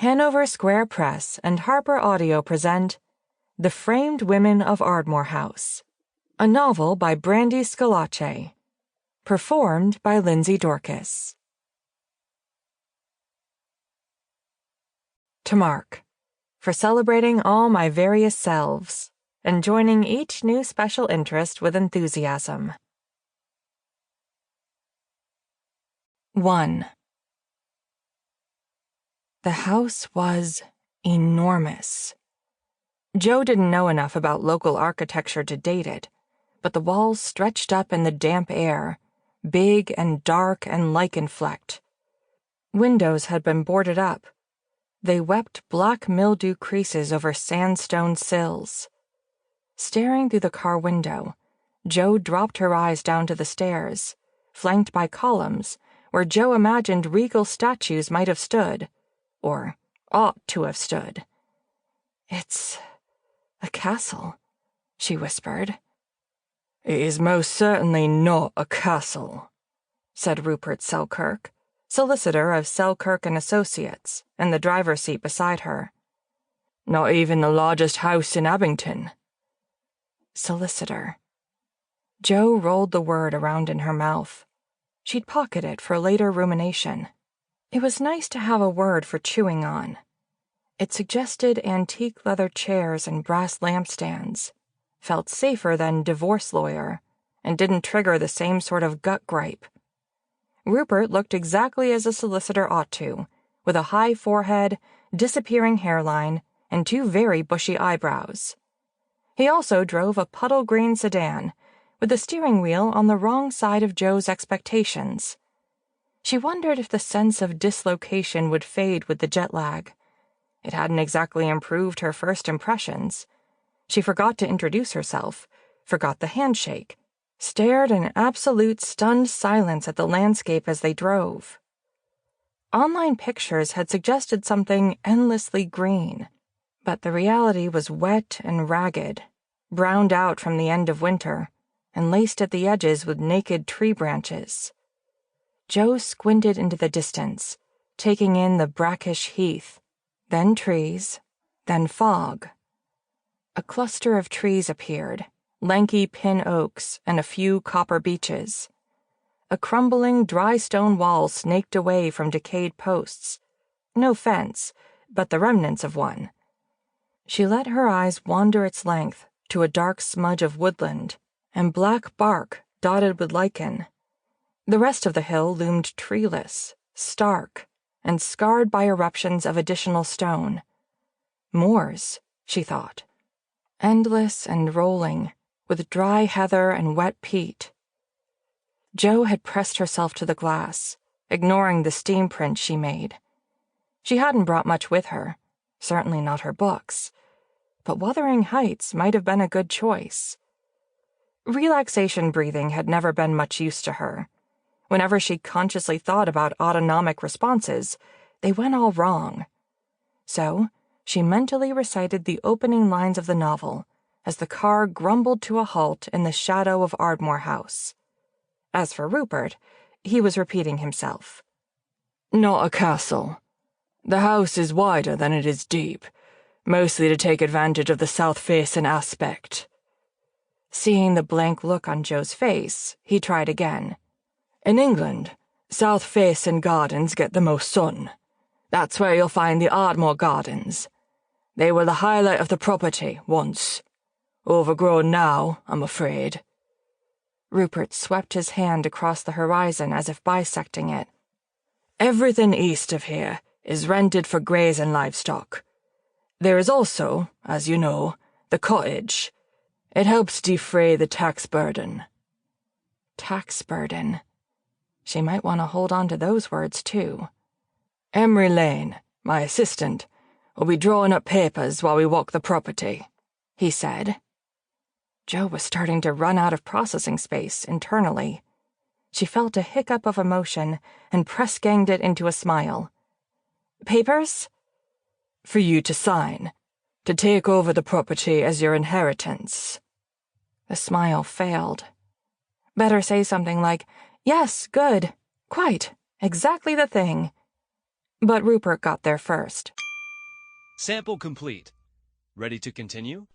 Hanover Square Press and HarlequinAudio present The Framed Women of Ardemore House, a novel by Brandy Schillace, performed by Lindsey Dorcus. To Mark, for celebrating all my various selves and joining each new special interest with enthusiasm. 1. The house was enormous. Joe didn't know enough about local architecture to date it, but the walls stretched up in the damp air, big and dark and lichen-flecked. Windows had been boarded up. They wept black mildew creases over sandstone sills. Staring through the car window, Joe dropped her eyes down to the stairs, flanked by columns where Joe imagined regal statues might have stood, or ought to have stood. "It's a castle," she whispered. "It is most certainly not a castle," said Rupert Selkirk, solicitor of Selkirk and Associates, in the driver's seat beside her. "Not even the largest house in Abington." Solicitor. Joe rolled the word around in her mouth. She'd pocket it for later rumination. It was nice to have a word for chewing on. It suggested antique leather chairs and brass lampstands, felt safer than divorce lawyer, and didn't trigger the same sort of gut gripe. Rupert looked exactly as a solicitor ought to, with a high forehead, disappearing hairline, and two very bushy eyebrows. He also drove a puddle green sedan, with the steering wheel on the wrong side of Joe's expectations. She wondered if the sense of dislocation would fade with the jet lag. It hadn't exactly improved her first impressions. She forgot to introduce herself, forgot the handshake, stared in absolute stunned silence at the landscape as they drove. Online pictures had suggested something endlessly green, but the reality was wet and ragged, browned out from the end of winter, and laced at the edges with naked tree branches. Joe squinted into the distance, taking in the brackish heath, then trees, then fog. A cluster of trees appeared, lanky pin oaks and a few copper beeches. A crumbling dry stone wall snaked away from decayed posts. No fence, but the remnants of one. She let her eyes wander its length to a dark smudge of woodland and black bark dotted with lichen. The rest of the hill loomed treeless, stark, and scarred by eruptions of additional stone. Moors, she thought. Endless and rolling, with dry heather and wet peat. Joe had pressed herself to the glass, ignoring the steam print she made. She hadn't brought much with her, certainly not her books, but Wuthering Heights might have been a good choice. Relaxation breathing had never been much use to her. Whenever she consciously thought about autonomic responses, they went all wrong. So, she mentally recited the opening lines of the novel as the car grumbled to a halt in the shadow of Ardemore House. As for Rupert, he was repeating himself. "Not a castle. The house is wider than it is deep, mostly to take advantage of the south-facing aspect." Seeing the blank look on Joe's face, he tried again. "In England, south-facing gardens get the most sun. That's where you'll find the Ardemore Gardens. They were the highlight of the property once. Overgrown now, I'm afraid." Rupert swept his hand across the horizon as if bisecting it. "Everything east of here is rented for grazing livestock. There is also, as you know, the cottage. It helps defray the tax burden." Tax burden. She might want to hold on to those words, too. "Emery Lane, my assistant, will be drawing up papers while we walk the property," he said. Joe was starting to run out of processing space internally. She felt a hiccup of emotion and press-ganged it into a smile. "Papers?" "For you to sign, to take over the property as your inheritance." The smile failed. Better say something like, "Yes, good. Quite. Exactly the thing." But Rupert got there first. Sample complete. Ready to continue?